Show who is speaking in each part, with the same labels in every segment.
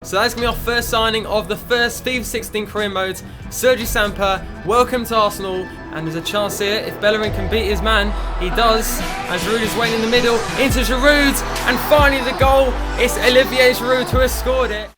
Speaker 1: So that's going to be our first signing of the first FIFA 16 career mode. Sergi Samper, welcome to Arsenal. And there's a chance here, if Bellerin can beat his man, he does. And Giroud is waiting in the middle, into Giroud. And finally the goal, it's Olivier Giroud who has scored it.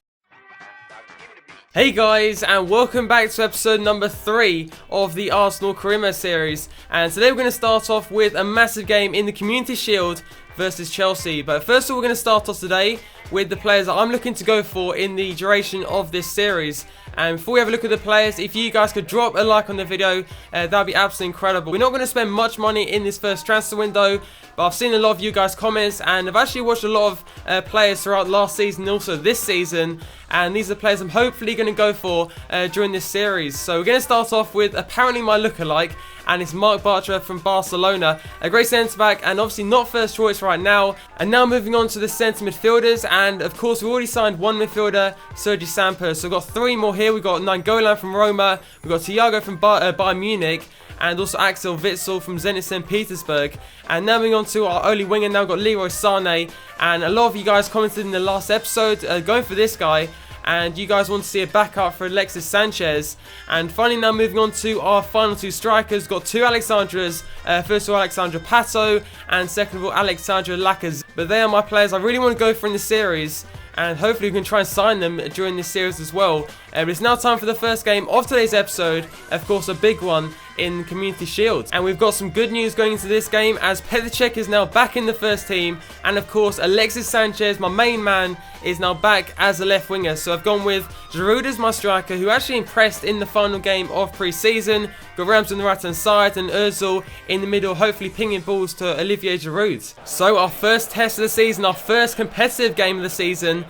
Speaker 1: Hey guys, and welcome back to episode number 3 of the Arsenal career mode series. And today we're going to start off with a massive game in the Community Shield versus Chelsea. But first of all, we're going to start off today with the players that I'm looking to go for in the duration of this series. And before we have a look at the players, if you guys could drop a like on the video, that would be absolutely incredible. We're not going to spend much money in this first transfer window, but I've seen a lot of you guys' comments, and I've actually watched a lot of players throughout last season and also this season. And these are the players I'm hopefully going to go for during this series. So we're going to start off with apparently my lookalike, and it's Marc Bartra from Barcelona. A great centre-back, and obviously not first choice right now. And now moving on to the centre midfielders, and of course we already signed one midfielder, Sergi Samper. So we've got 3 more here. We've got Nainggolan from Roma, we've got Thiago from Bayern Munich, and also Axel Witsel from Zenit St. Petersburg. And now moving on to our only winger, now we've got Leroy Sané. And a lot of you guys commented in the last episode going for this guy, and you guys want to see a backup for Alexis Sanchez. And finally, now moving on to our final 2 strikers, got 2 Alexandras. First of all, Alexandre Pato, and second of all, Alexandre Lacazette. But they are my players I really want to go for in the series, and hopefully we can try and sign them during this series as well. But it's now time for the first game of today's episode, of course a big one in Community Shield. And we've got some good news going into this game, as Payet is now back in the first team, and of course Alexis Sanchez, my main man, is now back as a left winger. So I've gone with Giroud as my striker, who actually impressed in the final game of pre-season. Got Rams on the right hand side and Ozil in the middle, hopefully pinging balls to Olivier Giroud. So our first test of the season, our first competitive game of the season,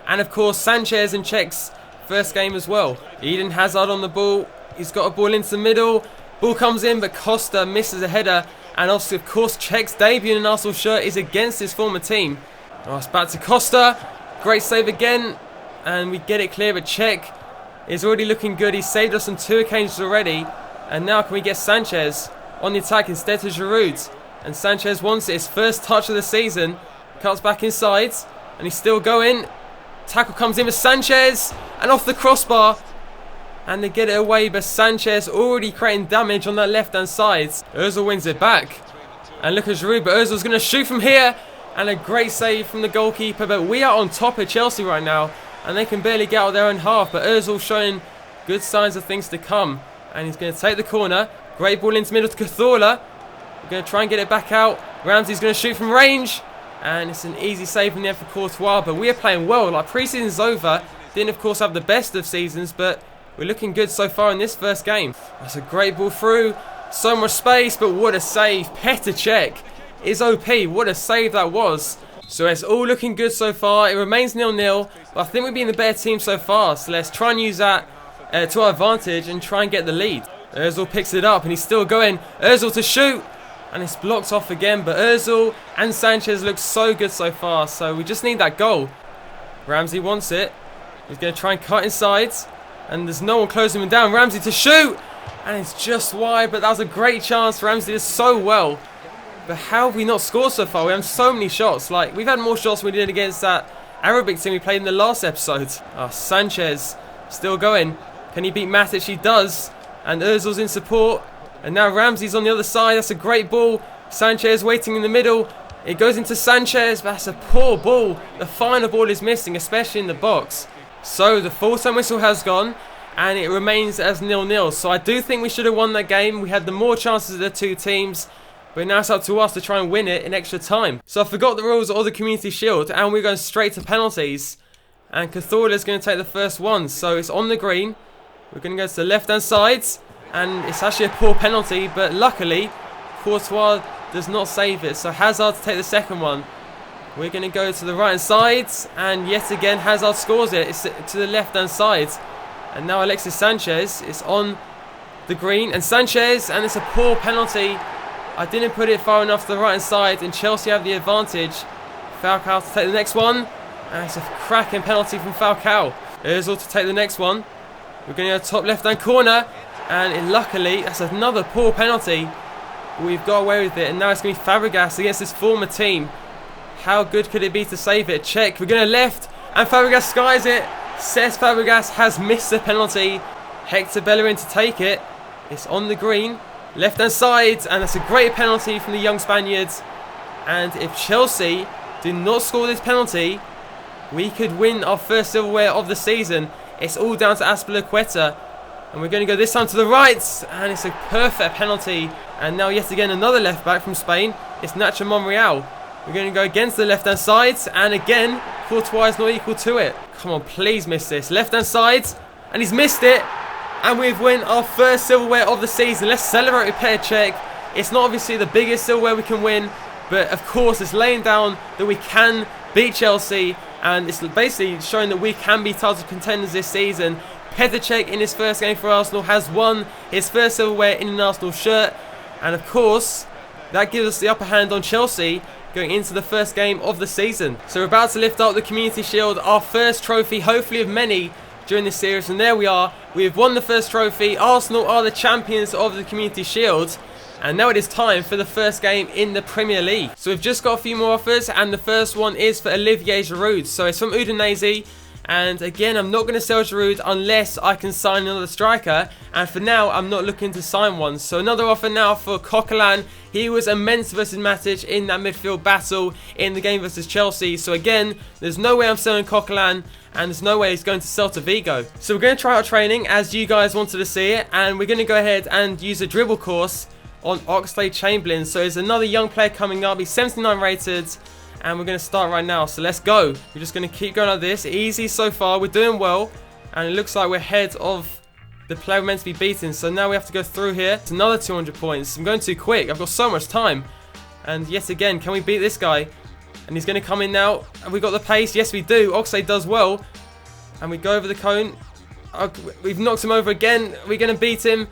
Speaker 1: and of course Sanchez in Czech's first game as well. Eden Hazard on the ball, he's got a ball into the middle, ball comes in but Costa misses a header, and also of course Czech's debut in an Arsenal shirt is against his former team. Oh, it's back to Costa, great save again, and we get it clear, but Czech is already looking good. He's saved us on 2 occasions already, and now can we get Sanchez on the attack instead of Giroud? And Sanchez wants it, his first touch of the season, cuts back inside, and he's still going. Tackle comes in with Sanchez, and off the crossbar, and they get it away, but Sanchez already creating damage on that left hand side. Ozil wins it back, and look at Giroud, but Ozil's going to shoot from here, and a great save from the goalkeeper. But we are on top of Chelsea right now, and they can barely get out of their own half, but Ozil showing good signs of things to come, and he's going to take the corner. Great ball into middle to Cazorla. We're going to try and get it back out. Ramsey's going to shoot from range, and it's an easy save in the end for Courtois. But we are playing well. Like, pre-season's over. Didn't of course have the best of seasons, but we're looking good so far in this first game. That's a great ball through. So much space, but what a save. Petr is OP. What a save that was. So it's all looking good so far. It remains 0-0, but I think we've been the better team so far. So let's try and use that to our advantage and try and get the lead. Ozil picks it up and he's still going. Ozil to shoot, and it's blocked off again. But Ozil and Sanchez look so good so far, so we just need that goal. Ramsey wants it. He's going to try and cut inside, and there's no one closing him down. Ramsey to shoot, and it's just wide, but that was a great chance. Ramsey did so well. But how have we not scored so far? We have so many shots. Like, we've had more shots than we did against that Arabic team we played in the last episode. Oh, Sanchez still going. Can he beat Matic? He does. And Ozil's in support. And now Ramsey's on the other side. That's a great ball. Sanchez waiting in the middle. It goes into Sanchez, but that's a poor ball. The final ball is missing, especially in the box. So the full-time whistle has gone, and it remains as 0-0. So I do think we should have won that game. We had the more chances of the 2 teams. But now it's up to us to try and win it in extra time. So I forgot the rules of the Community Shield, and we're going straight to penalties. And Cazorla is going to take the first one. So it's on the green. We're going to go to the left-hand side. And it's actually a poor penalty, but luckily Courtois does not save it. So Hazard to take the second one. We're going to go to the right-hand side, and yet again Hazard scores it. It's to the left-hand side. And now Alexis Sanchez is on the green. And Sanchez, and it's a poor penalty. I didn't put it far enough to the right-hand side, and Chelsea have the advantage. Falcao to take the next one, and it's a cracking penalty from Falcao. Ozil to take the next one. We're going to go top left-hand corner, and luckily, that's another poor penalty. We've got away with it, and now it's going to be Fabregas against his former team. How good could it be to save it? Check, we're going to left, and Fabregas skies it. Cesc Fabregas has missed the penalty. Hector Bellerin to take it. It's on the green. Left hand side, and that's a great penalty from the young Spaniards. And if Chelsea do not score this penalty, we could win our first silverware of the season. It's all down to Azpilicueta. And we're going to go this time to the right. And it's a perfect penalty. And now yet again another left back from Spain. It's Nacho Monreal. We're going to go against the left hand side. And again, Courtois is not equal to it. Come on, please miss this. Left hand side. And he's missed it. And we've won our first silverware of the season. Let's celebrate with Payet. It's not obviously the biggest silverware we can win. But of course, it's laying down that we can beat Chelsea. And it's basically showing that we can be title contenders this season. Petr in his first game for Arsenal has won his first silverware in an Arsenal shirt. And of course, that gives us the upper hand on Chelsea going into the first game of the season. So we're about to lift up the Community Shield, our first trophy, hopefully of many during this series. And there we are. We have won the first trophy. Arsenal are the champions of the Community Shield. And now it is time for the first game in the Premier League. So we've just got a few more offers, and the first one is for Olivier Giroud. So it's from Udinese, and again, I'm not going to sell Giroud unless I can sign another striker, and for now, I'm not looking to sign one. So another offer now for Coquelin. He was immense versus Matic in that midfield battle in the game versus Chelsea. So again, there's no way I'm selling Coquelin, and there's no way he's going to Celta Vigo. So we're going to try out training as you guys wanted to see it, and we're going to go ahead and use a dribble course on Oxlade-Chamberlain. So there's another young player coming up. He's 79 rated, and we're going to start right now. So let's go. We're just going to keep going like this. Easy so far. We're doing well, and it looks like we're ahead of the player we're meant to be beating. So now we have to go through here. It's another 200 points. I'm going too quick. I've got so much time. And yet again, can we beat this guy? And he's going to come in now. Have we got the pace? Yes, we do. Oxlade does well. And we go over the cone. Oh, we've knocked him over again. We're going to beat him.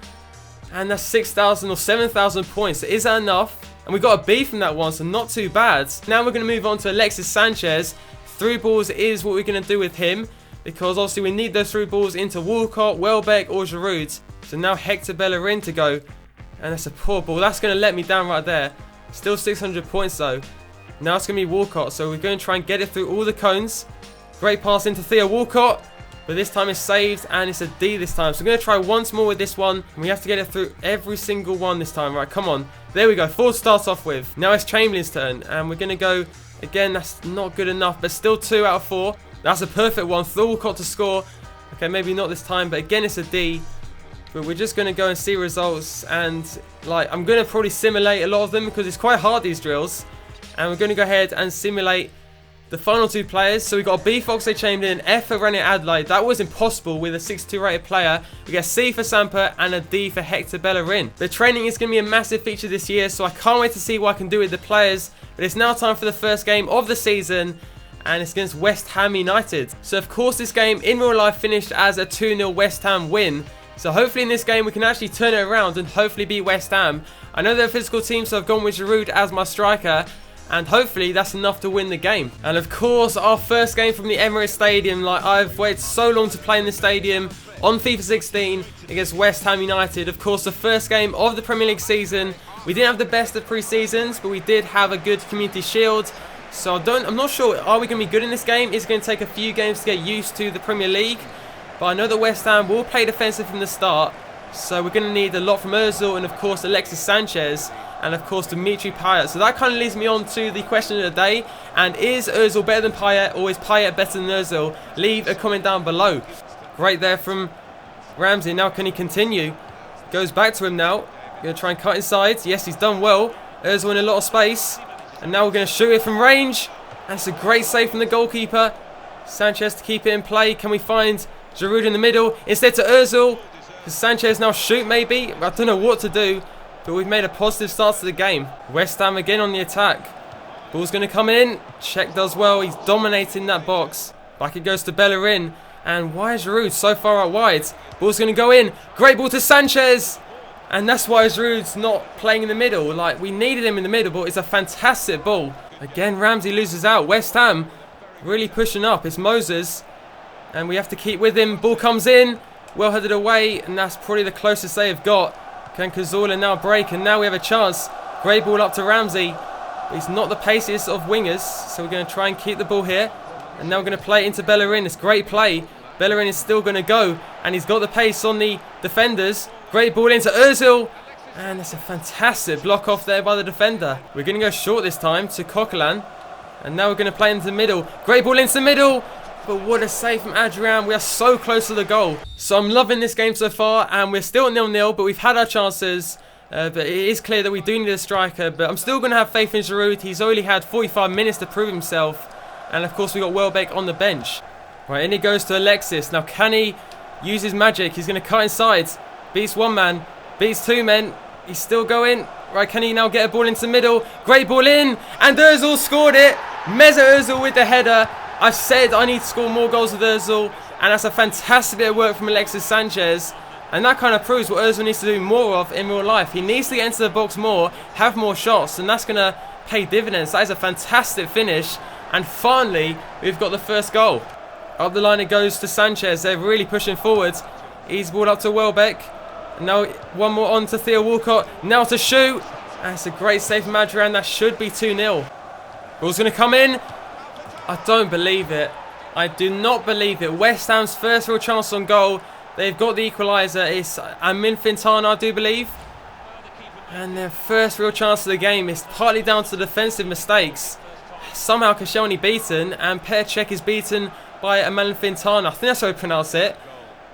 Speaker 1: And that's 6,000 or 7,000 points. So is that enough? And we got a B from that one, so not too bad. Now we're going to move on to Alexis Sanchez. Through balls is what we're going to do with him, because obviously we need those through balls into Walcott, Welbeck or Giroud. So now Hector Bellerin to go. And that's a poor ball. That's going to let me down right there. Still 600 points though. Now it's going to be Walcott. So we're going to try and get it through all the cones. Great pass into Theo Walcott. But this time it's saved, and it's a D this time. So we're going to try once more with this one. And we have to get it through every single one this time. Right, come on. There we go. 4 to start off with. Now it's Chamberlain's turn. And we're going to go, again, that's not good enough. But still 2 out of 4. That's a perfect one. Theo Walcott to score. Okay, maybe not this time. But again, it's a D. But we're just going to go and see results. And, like, I'm going to probably simulate a lot of them, because it's quite hard, these drills. And we're going to go ahead and simulate the final 2 players. So we got a B for Oxlade-Chamberlain, F for René Adelaide. That was impossible with a 62 rated player. We get a C for Samper and a D for Hector Bellerin. The training is going to be a massive feature this year, so I can't wait to see what I can do with the players. But it's now time for the first game of the season, and it's against West Ham United. So of course this game in real life finished as a 2-0 West Ham win. So hopefully in this game we can actually turn it around and hopefully beat West Ham. I know they're a physical team, so I've gone with Giroud as my striker. And hopefully that's enough to win the game. And of course, our first game from the Emirates Stadium. Like, I've waited so long to play in this stadium on FIFA 16 against West Ham United. Of course, the first game of the Premier League season. We didn't have the best of pre-seasons, but we did have a good Community Shield. So I'm not sure, are we going to be good in this game? It's going to take a few games to get used to the Premier League. But I know that West Ham will play defensive from the start. So we're going to need a lot from Ozil and of course Alexis Sanchez. And of course Dimitri Payet. So that kind of leads me on to the question of the day. And is Ozil better than Payet, or is Payet better than Ozil? Leave a comment down below. Great there from Ramsey. Now can he continue? Goes back to him now. Going to try and cut inside. Yes, he's done well. Ozil in a lot of space. And now we're going to shoot it from range. And it's a great save from the goalkeeper. Sanchez to keep it in play. Can we find Giroud in the middle? Instead to Ozil. Does Sanchez now shoot maybe? I don't know what to do. But we've made a positive start to the game. West Ham again on the attack. Ball's going to come in. Czech does well. He's dominating that box. Back it goes to Bellerin. And why is Giroud so far out wide? Ball's going to go in. Great ball to Sanchez. And that's why Giroud's not playing in the middle. Like, we needed him in the middle, but it's a fantastic ball. Again, Ramsey loses out. West Ham really pushing up. It's Moses. And we have to keep with him. Ball comes in. Well headed away. And that's probably the closest they have got. Can Cazorla now break, and now we have a chance. Great ball up to Ramsey. He's not the paciest of wingers, so we're going to try and keep the ball here. And now we're going to play it into Bellerin. It's great play. Bellerin is still going to go, and he's got the pace on the defenders. Great ball into Ozil, and that's a fantastic block off there by the defender. We're going to go short this time to Coquelin, and now we're going to play into the middle. Great ball into the middle, but what a save from Adrian. We are so close to the goal. So I'm loving this game so far, and we're still 0-0, but we've had our chances. But it is clear that we do need a striker, but I'm still going to have faith in Giroud. He's only had 45 minutes to prove himself, and of course we got Welbeck on the bench. Right, in he goes to Alexis. Now can he use his magic? He's going to cut inside. Beats one man, beats two men. He's still going. Right, can he now get a ball into the middle? Great ball in, and Ozil scored it. Mesut Ozil with the header. I've said I need to score more goals with Ozil, and that's a fantastic bit of work from Alexis Sanchez. And that kind of proves what Ozil needs to do more of in real life. He needs to get into the box more, have more shots, and that's going to pay dividends. That is a fantastic finish. And finally, we've got the first goal. Up the line it goes to Sanchez. They're really pushing forward. He's ball up to Welbeck. And now one more on to Theo Walcott. Now to shoot. And it's a great save from Adrian. That should be 2-0. Ball's going to come in. I don't believe it. I do not believe it. West Ham's first real chance on goal. They've got the equaliser. It's Amin Fintana, I do believe. And their first real chance of the game is partly down to defensive mistakes. Somehow Koscielny beaten, and Payet is beaten by Amin Fintana. I think that's how we pronounce it.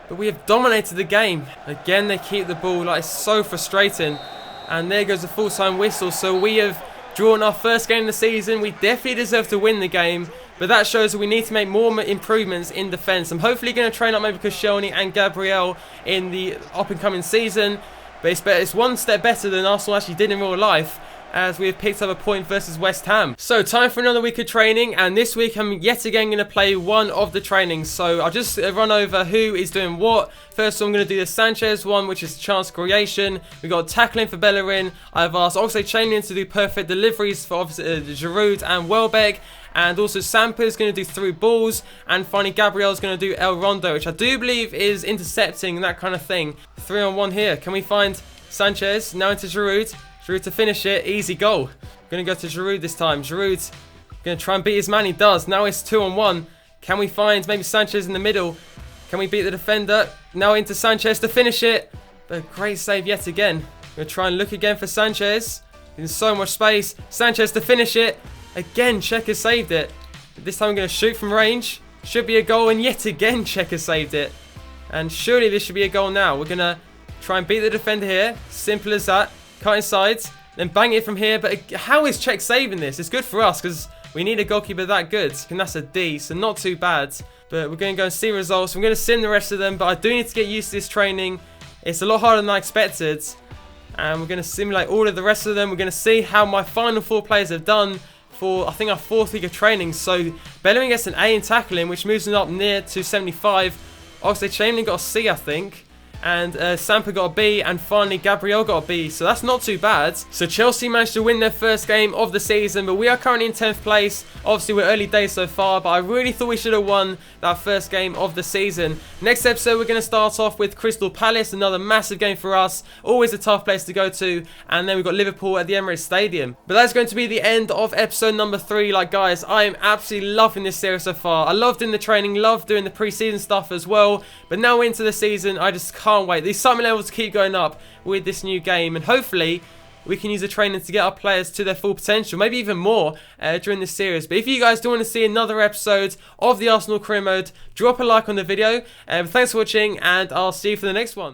Speaker 1: But we have dominated the game. Again, they keep the ball. Like, it's so frustrating. And there goes the full-time whistle. So we have drawn our first game of the season. We definitely deserve to win the game. But that shows that we need to make more improvements in defence. I'm hopefully going to train up maybe Koscielny and Gabriel in the up-and-coming season. But it's one step better than Arsenal actually did in real life, as we have picked up a point versus West Ham. So time for another week of training, and this week I'm yet again going to play one of the trainings. So I'll just run over who is doing what. First I'm going to do the Sanchez one, which is chance creation. We've got tackling for Bellerin. I've asked Oxlade-Chamberlain to do perfect deliveries for Giroud and Welbeck. And also Samper is going to do through balls. And finally Gabriel is going to do El Rondo, which I do believe is intercepting and that kind of thing. 3-on-1 here. Can we find Sanchez? Now into Giroud. Giroud to finish it. Easy goal. Going to go to Giroud this time. Giroud going to try and beat his man. He does. Now it's 2-on-1. Can we find maybe Sanchez in the middle? Can we beat the defender? Now into Sanchez to finish it. But great save yet again. Going to try and look again for Sanchez. In so much space. Sanchez to finish it. Again, Czech has saved it. This time I'm going to shoot from range. Should be a goal, and yet again Czech has saved it. And surely this should be a goal now. We're going to try and beat the defender here. Simple as that. Cut inside, then bang it from here. But how is Czech saving this? It's good for us because we need a goalkeeper that good. And that's a D, so not too bad. But we're going to go and see results. I'm going to sim the rest of them, but I do need to get used to this training. It's a lot harder than I expected. And we're going to simulate all of the rest of them. We're going to see how my final four players have done for, I think, our fourth week of training. So Bellerin gets an A in tackling, which moves him up near to 75. Oxlade-Chamberlain got a C, I think. And Samper got a B, and finally Gabriel got a B, so that's not too bad. So Chelsea managed to win their first game of the season, but we are currently in 10th place. Obviously we're early days so far, but I really thought we should have won that first game of the season. Next episode we're going to start off with Crystal Palace, another massive game for us, always a tough place to go to, and then we've got Liverpool at the Emirates Stadium. But that's going to be the end of episode number 3. Like, guys, I am absolutely loving this series so far. I loved doing the training, loved doing the pre-season stuff as well, but now into the season I just can't wait. These summit levels keep going up with this new game, and hopefully we can use the training to get our players to their full potential, maybe even more during this series. But if you guys do want to see another episode of the Arsenal career mode, drop a like on the video. Thanks for watching, and I'll see you for the next one.